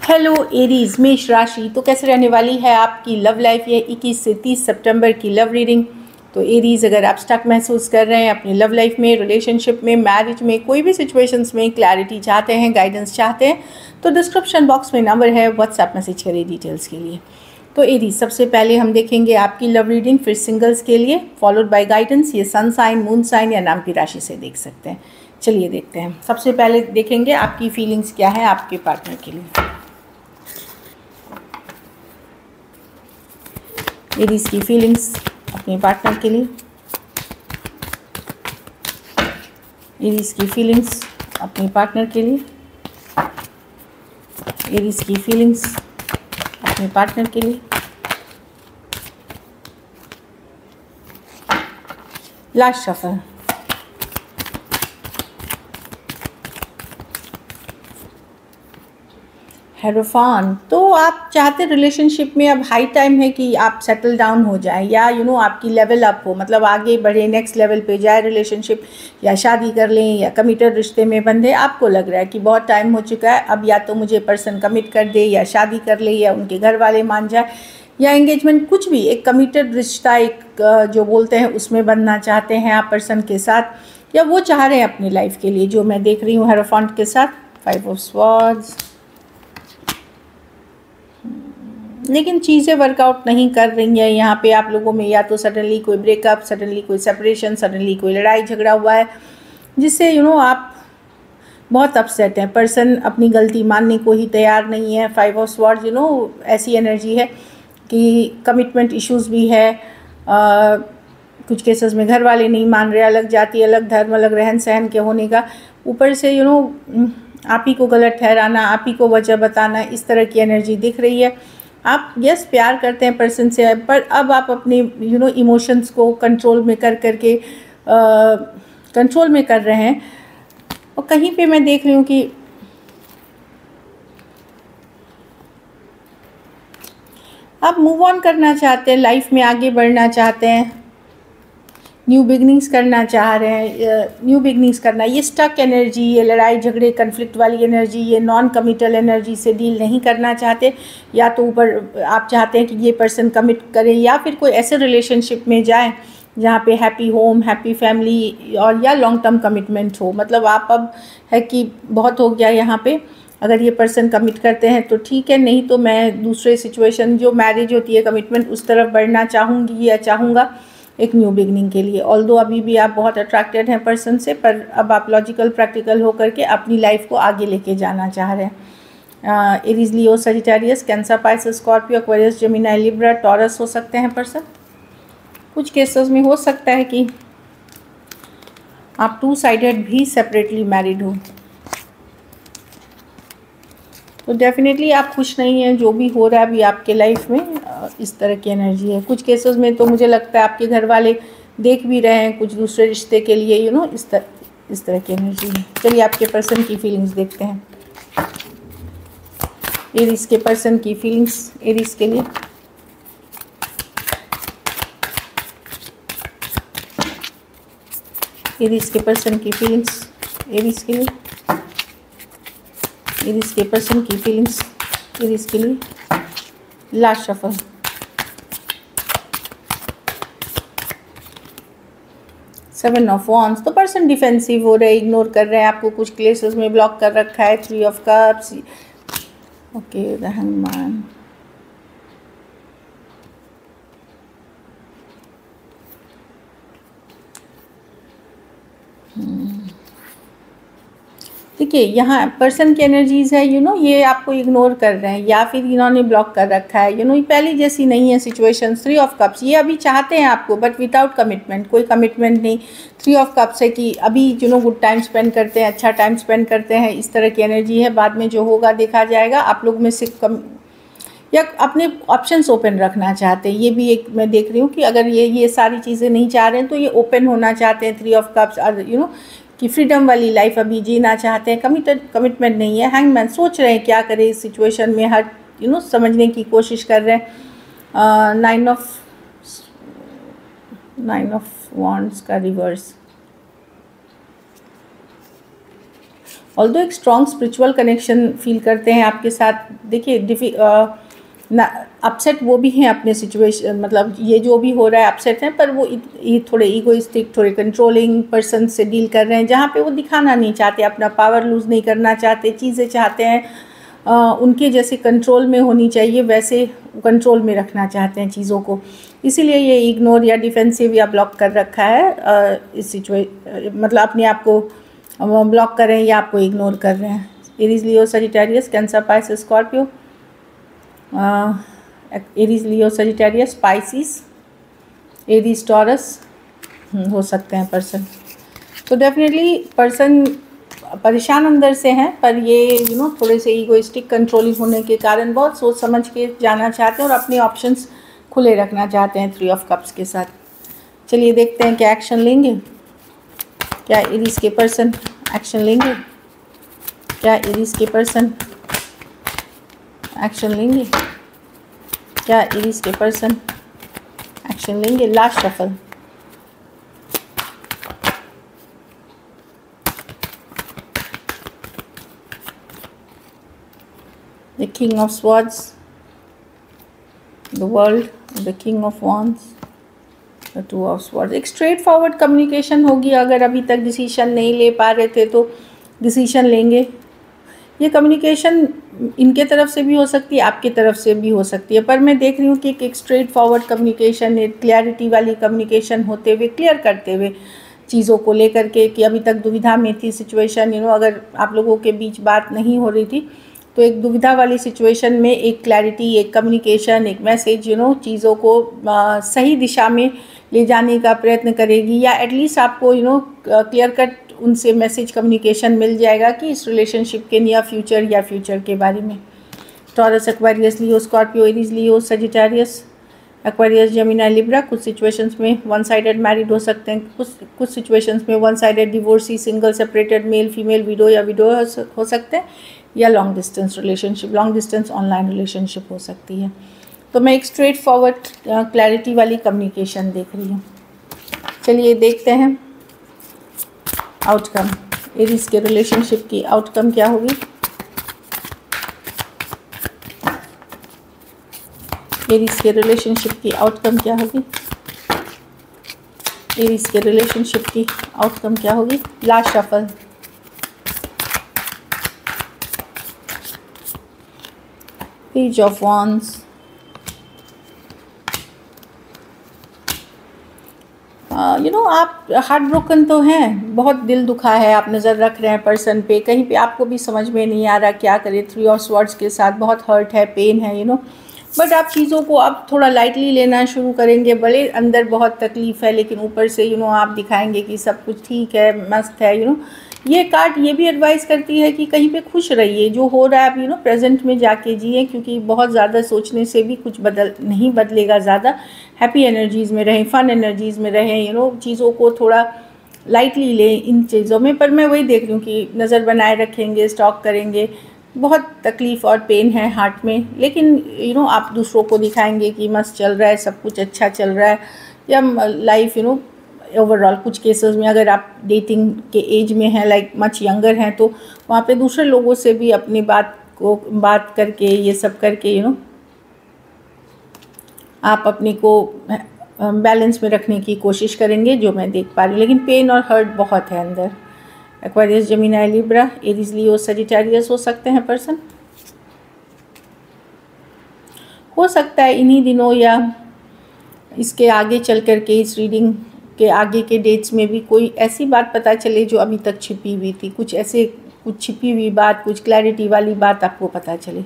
Hello Aries मेष राशि, तो कैसे रहने वाली है आपकी लव लाइफ ये 21 से 30 सितंबर की लव रीडिंग। तो एरीज, अगर आप स्टक महसूस कर रहे हैं अपनी लव लाइफ में, रिलेशनशिप में, मैरिज में, कोई भी सिचुएशंस में क्लैरिटी चाहते हैं, गाइडेंस चाहते हैं, तो डिस्क्रिप्शन बॉक्स में नंबर है, व्हाट्सएप मैसेज करिए डिटेल्स के लिए। तो एरीज, सबसे पहले हम देखेंगे आपकी लव रीडिंग, फिर सिंगल्स के लिए, फॉलोड बाय गाइडेंस। ये सन साइन, मून साइन या नाम की राशि से देख सकते हैं। चलिए देखते हैं। सबसे पहले देखेंगे आपकी फीलिंग्स क्या है आपके पार्टनर के लिए। एरीज की फीलिंग्स अपने पार्टनर के लिए। एरीज की फीलिंग्स अपने पार्टनर के लिए। एरीज की फीलिंग्स अपने पार्टनर के लिए। Last shuffle. हेरोफान, तो आप चाहते रिलेशनशिप में अब हाई टाइम है कि आप सेटल डाउन हो जाए, या आपकी लेवल अप हो, मतलब आगे बढ़े, नेक्स्ट लेवल पे जाए रिलेशनशिप, या शादी कर लें या कमिटेड रिश्ते में बंधे। आपको लग रहा है कि बहुत टाइम हो चुका है, अब या तो मुझे पर्सन कमिट कर दे, या शादी कर ले, या उनके घर वाले मान जाए, या एंगेजमेंट, कुछ भी एक कमिटेड रिश्ता, एक जो बोलते हैं उसमें बनना चाहते हैं आप पर्सन के साथ, या वो चाह रहे हैं अपनी लाइफ के लिए, जो मैं देख रही हूँ हेरोफांट के साथ। 5 ऑफ स्वॉर्ड्स। लेकिन चीज़ें वर्कआउट नहीं कर रही हैं यहाँ पे आप लोगों में, या तो सडनली कोई ब्रेकअप, सडनली कोई सेपरेशन, सडनली कोई लड़ाई झगड़ा हुआ है, जिससे आप बहुत अपसेट हैं। पर्सन अपनी गलती मानने को ही तैयार नहीं है। 5 ऑफ स्वॉर्ड्स ऐसी एनर्जी है कि कमिटमेंट इश्यूज भी है। कुछ केसेस में घर वाले नहीं मान रहे, अलग जाति, अलग धर्म, अलग रहन सहन के होने का, ऊपर से आप ही को गलत ठहराना, आप ही को वजह बताना, इस तरह की एनर्जी दिख रही है। आप यस प्यार करते हैं पर्सन से, पर अब आप अपने इमोशंस को कंट्रोल में करके कंट्रोल में कर रहे हैं। और कहीं पे मैं देख रही हूँ कि आप मूव ऑन करना चाहते हैं, लाइफ में आगे बढ़ना चाहते हैं, न्यू बिगनिंग्स करना चाह रहे हैं। न्यू बिगनिंग्स करना, ये स्टक एनर्जी, ये लड़ाई झगड़े कन्फ्लिक्ट वाली एनर्जी, ये नॉन कमिटल एनर्जी से डील नहीं करना चाहते। या तो ऊपर आप चाहते हैं कि ये पर्सन कमिट करें, या फिर कोई ऐसे रिलेशनशिप में जाएं जहाँ पे हैप्पी होम, हैप्पी फैमिली, और या लॉन्ग टर्म कमिटमेंट हो। मतलब आप अब है कि बहुत हो गया यहाँ पे, अगर ये पर्सन कमिट करते हैं तो ठीक है, नहीं तो मैं दूसरे सिचुएशन, जो मैरिज होती है, कमिटमेंट, उस तरफ बढ़ना चाहूँगी या चाहूँगा एक न्यू बिगनिंग के लिए। ऑल्दो अभी भी आप बहुत अट्रैक्टेड हैं पर्सन से, पर अब आप लॉजिकल प्रैक्टिकल होकर के अपनी लाइफ को आगे लेके जाना चाह रहे हैं। Aries, Leo, Sagittarius, Cancer, Pisces, Scorpio, Aquarius, Gemini, Libra, Taurus हो सकते हैं पर्सन। कुछ केसेस में हो सकता है कि आप 2 साइडेड भी सेपरेटली मैरिड हो, तो डेफिनेटली आप खुश नहीं हैं जो भी हो रहा है अभी आपके लाइफ में। इस तरह की एनर्जी है। कुछ केसेस में तो मुझे लगता है आपके घर वाले देख भी रहे हैं कुछ दूसरे रिश्ते के लिए, इस तरह की एनर्जी है। चलिए आपके पर्सन की फीलिंग्स देखते हैं। एरीज के पर्सन की फीलिंग्स एरीज के लिए। एरीज के पर्सन की फीलिंग्स एरीज के लिए। एरीज के पर्सन की फीलिंग्स एरीज के लिए। Last shuffle. Seven of wands, तो पर्सन डिफेंसिव हो रहे हैं, इग्नोर कर रहे हैं आपको, कुछ केसेस में ब्लॉक कर रखा है। 3 of cups, okay, the hangman. देखिए यहाँ पर्सन की एनर्जीज़ है, ये आपको इग्नोर कर रहे हैं, या फिर इन्होंने ब्लॉक कर रखा है। ये पहले जैसी नहीं है सिचुएशन। 3 ऑफ कप्स, ये अभी चाहते हैं आपको, बट विदाउट कमिटमेंट, कोई कमिटमेंट नहीं। 3 ऑफ कप्स है कि अभी गुड टाइम स्पेंड करते हैं, अच्छा टाइम स्पेंड करते हैं, इस तरह की एनर्जी है। बाद में जो होगा देखा जाएगा। आप लोग में से या अपने ऑप्शंस ओपन रखना चाहते हैं, ये भी एक मैं देख रही हूँ कि अगर ये सारी चीज़ें नहीं चाह रहे हैं तो ये ओपन होना चाहते हैं। 3 ऑफ कप्स, और कि फ्रीडम वाली लाइफ अभी जीना चाहते हैं। कमिटमेंट नहीं है। हैंगमैन, सोच रहे हैं क्या करें इस सिचुएशन में, हर समझने की कोशिश कर रहे हैं। 9 ऑफ वॉन्ड्स का रिवर्स। ऑल्दो एक स्ट्रॉन्ग स्पिरिचुअल कनेक्शन फील करते हैं आपके साथ। देखिए अपसेट वो भी हैं अपने सिचुएशन, मतलब ये जो भी हो रहा है अपसेट हैं, पर वो ये थोड़े ईगोइस्टिक, थोड़े कंट्रोलिंग पर्सन से डील कर रहे हैं, जहाँ पे वो दिखाना नहीं चाहते, अपना पावर लूज़ नहीं करना चाहते, चीज़ें चाहते हैं उनके जैसे कंट्रोल में होनी चाहिए वैसे कंट्रोल में रखना चाहते हैं चीज़ों को, इसीलिए ये इग्नोर या डिफेंसिव या ब्लॉक कर रखा है इस मतलब अपने आप को ब्लॉक कर रहे हैं या आपको इग्नोर कर रहे हैं। Aries, Leo, Sagittarius, Cancer, Pisces, Scorpio, Aries, Leo, Sagittarius, Pisces, Aries, Taurus हो सकते हैं पर्सन। तो डेफिनेटली पर्सन परेशान अंदर से हैं, पर ये थोड़े से ईगोइस्टिक कंट्रोलिंग होने के कारण बहुत सोच समझ के जाना चाहते हैं और अपने ऑप्शंस खुले रखना चाहते हैं 3 ऑफ कप्स के साथ। चलिए देखते हैं क्या एक्शन लेंगे, क्या एरीज के पर्सन एक्शन लेंगे, क्या एरीज के पर्सन एक्शन लेंगे, क्या एरीज के पर्सन एक्शन लेंगे। Last shuffle, the King of Swords, the World, the King of Wands, the 2 of Swords। एक स्ट्रेट फॉरवर्ड कम्युनिकेशन होगी, अगर अभी तक डिसीजन नहीं ले पा रहे थे तो डिसीजन लेंगे। ये कम्युनिकेशन इनके तरफ से भी हो सकती है, आपकी तरफ से भी हो सकती है, पर मैं देख रही हूँ कि एक स्ट्रेट फॉरवर्ड कम्युनिकेशन, एक क्लैरिटी वाली कम्युनिकेशन होते हुए, क्लियर करते हुए चीज़ों को लेकर के, कि अभी तक दुविधा में थी सिचुएशन, अगर आप लोगों के बीच बात नहीं हो रही थी तो एक दुविधा वाली सिचुएशन में एक क्लैरिटी, एक कम्युनिकेशन, एक मैसेज चीज़ों को सही दिशा में ले जाने का प्रयत्न करेगी, या एटलीस्ट आपको क्लियर कट उनसे मैसेज कम्युनिकेशन मिल जाएगा कि इस रिलेशनशिप के नियर फ्यूचर या फ्यूचर के बारे में। टॉरस, एक्वेरियस, लियो, Scorpio, Aries, Leo, Sagittarius, Aquarius, Gemini, Libra. कुछ सिचुएशंस में वन साइडेड मैरिड हो सकते हैं, कुछ सिचुएशंस में one sided divorcee, single, separated, male female, window या विडो हो सकते हैं, या long distance relationship, long distance online relationship हो सकती है। तो मैं एक स्ट्रेट फॉरवर्ड क्लैरिटी वाली कम्युनिकेशन देख रही हूँ। चलिए देखते हैं आउटकम, एरीज के रिलेशनशिप की आउटकम क्या होगी। एरीज के रिलेशनशिप की आउटकम क्या होगी, एरीज के रिलेशनशिप की आउटकम क्या होगी। Last shuffle, page of wands, आप हार्ट ब्रोकन तो हैं, बहुत दिल दुखा है, आप नज़र रख रहे हैं पर्सन पे, कहीं पे आपको भी समझ में नहीं आ रहा क्या करें। 3 ऑफ स्वॉर्ड्स के साथ बहुत हर्ट है, पेन है, बट आप चीज़ों को अब थोड़ा लाइटली लेना शुरू करेंगे। भले अंदर बहुत तकलीफ़ है, लेकिन ऊपर से आप दिखाएंगे कि सब कुछ ठीक है, मस्त है। ये कार्ड ये भी एडवाइस करती है कि कहीं पे खुश रहिए, जो हो रहा है आप प्रेजेंट में जाके जिए, क्योंकि बहुत ज़्यादा सोचने से भी कुछ नहीं बदलेगा। ज़्यादा हैप्पी एनर्जीज़ में रहें, फन एनर्जीज़ में रहें, चीज़ों को थोड़ा लाइटली लें इन चीज़ों में। पर मैं वही देख रही हूँ कि नज़र बनाए रखेंगे, स्टॉक करेंगे, बहुत तकलीफ़ और पेन है हार्ट में, लेकिन आप दूसरों को दिखाएंगे कि मस्त चल रहा है, सब कुछ अच्छा चल रहा है, या लाइफ ओवरऑल। कुछ केसेस में अगर आप डेटिंग के एज में हैं, लाइक मच यंगर हैं, तो वहाँ पे दूसरे लोगों से भी अपनी बात करके, ये सब करके आप अपने को बैलेंस में रखने की कोशिश करेंगे, जो मैं देख पा रही हूँ। लेकिन पेन और हर्ट बहुत है अंदर। Aquarius, Gemini, Libra, Aries, Leo, Sagittarius हो सकते हैं पर्सन। हो सकता है इन्हीं दिनों या इसके आगे चल कर के, इस रीडिंग के आगे के डेट्स में भी कोई ऐसी बात पता चले जो अभी तक छिपी हुई थी, कुछ छिपी हुई बात, कुछ क्लैरिटी वाली बात आपको पता चले।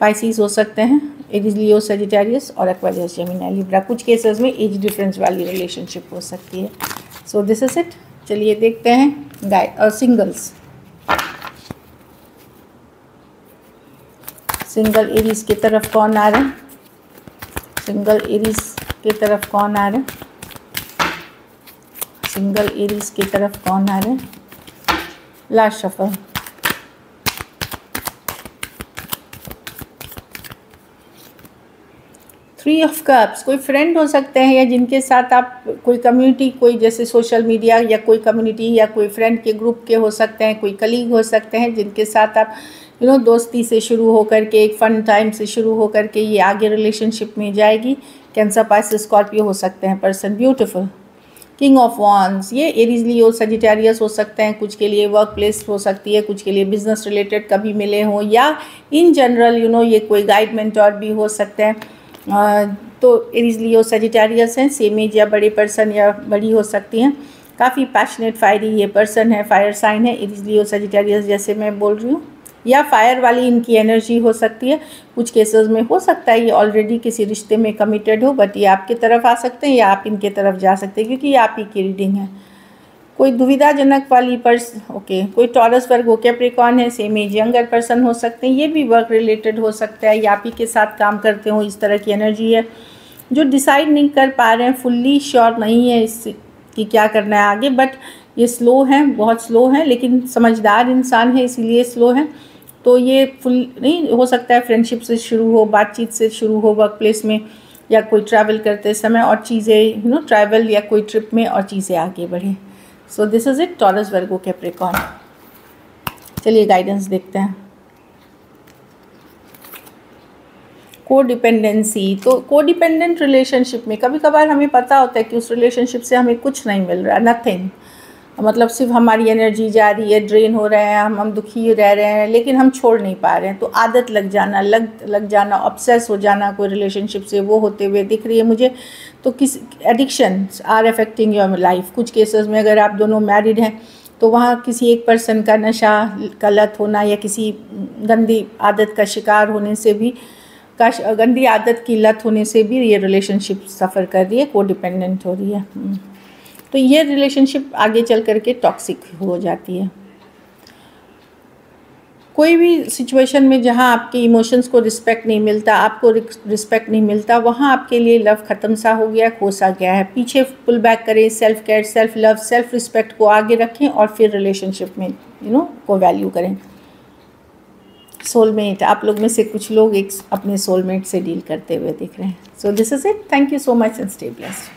पाइसिस हो सकते हैं, एरीज, लियो, सजिटेरियस और एक्वेरियस, जेमिनी, लिब्रा। कुछ केसेस में एज डिफरेंस वाली रिलेशनशिप हो सकती है। So this is it. चलिए देखते हैं सिंगल्स। सिंगल एरीज की तरफ कौन आ रहे हैं, सिंगल एरीज की तरफ कौन आ रहे हैं, सिंगल एरीज की तरफ कौन आ रहे हैं। लास्ट शफल, 3 ऑफ कप्स, कोई फ्रेंड हो सकते हैं या जिनके साथ आप कोई कम्युनिटी, कोई जैसे सोशल मीडिया या कोई कम्युनिटी या कोई फ्रेंड के ग्रुप के हो सकते हैं, कोई कलीग हो सकते हैं जिनके साथ आप दोस्ती से शुरू होकर के एक फ़न टाइम से शुरू होकर के ये आगे रिलेशनशिप में जाएगी। कैंसर, पाइसेस, स्कॉर्पियो हो सकते हैं person. Beautiful. King of wands, ये एरीज, लियो, सजिटेरियस हो सकते हैं। कुछ के लिए वर्क प्लेस हो सकती है, कुछ के लिए बिजनेस रिलेटेड कभी मिले हों, या इन जनरल ये कोई गाइड मेंटोर भी हो सकते हैं। तो एरीज, लियो, सजिटेरियस हैं। सेम एज या बड़े पर्सन या बड़ी हो सकती हैं। काफ़ी पैशनेट, फायरी ये पर्सन है, फायर साइन है एरीज, लियो, सजिटेरियस, जैसे मैं बोल रही हूँ, या फायर वाली इनकी एनर्जी हो सकती है। कुछ केसेस में हो सकता है ये ऑलरेडी किसी रिश्ते में कमिटेड हो, बट ये आपकी तरफ आ सकते हैं या आप इनके तरफ जा सकते हैं, क्योंकि ये आप ही की रीडिंग है। कोई दुविधाजनक वाली ओके, कोई टॉरस, वर्गो, कैप्रिकॉर्न है। सेम एज यंगर पर्सन हो सकते हैं, ये भी वर्क रिलेटेड हो सकता है या आप ही के साथ काम करते हो, इस तरह की एनर्जी है। जो डिसाइड नहीं कर पा रहे हैं, फुल्ली श्योर नहीं है इस कि क्या करना है आगे, बट ये स्लो हैं, बहुत स्लो हैं, लेकिन समझदार इंसान है इसीलिए स्लो है। तो ये फुल नहीं हो सकता है, फ्रेंडशिप से शुरू हो, बातचीत से शुरू हो, वर्क प्लेस में या कोई ट्रैवल करते समय और चीज़ें ट्रैवल या कोई ट्रिप में और चीज़ें आगे बढ़े। So this is it, taurus, Virgo, Capricorn. चलिए गाइडेंस देखते हैं। कोडिपेंडेंसी, तो कोडिपेंडेंट रिलेशनशिप में कभी कभार हमें पता होता है कि उस रिलेशनशिप से हमें कुछ नहीं मिल रहा, नथिंग, मतलब सिर्फ हमारी एनर्जी जा रही है, ड्रेन हो रहे हैं, हम दुखी रह रहे हैं, लेकिन हम छोड़ नहीं पा रहे हैं। तो आदत लग जाना, ऑब्सेस हो जाना कोई रिलेशनशिप से, वो होते हुए दिख रही है मुझे। तो किस addictions are affecting your life. कुछ केसेस में अगर आप दोनों मैरिड हैं तो वहाँ किसी एक पर्सन का नशा का लत होना या किसी गंदी आदत का शिकार होने से भी, गंदी आदत की लत होने से भी ये रिलेशनशिप सफ़र कर रही है, कोडिपेंडेंट हो रही है। तो ये रिलेशनशिप आगे चल कर के टॉक्सिक हो जाती है। कोई भी सिचुएशन में जहाँ आपके इमोशंस को रिस्पेक्ट नहीं मिलता, आपको रिस्पेक्ट नहीं मिलता, वहाँ आपके लिए लव ख़त्म सा हो गया, खो सा गया है। पीछे पुल बैक करें, self care, self love, self respect को आगे रखें और फिर रिलेशनशिप में को वैल्यू करें। सोलमेट, आप लोग में से कुछ लोग एक अपने सोलमेट से डील करते हुए दिख रहे हैं। So this is it, thank you so much and stay blessed.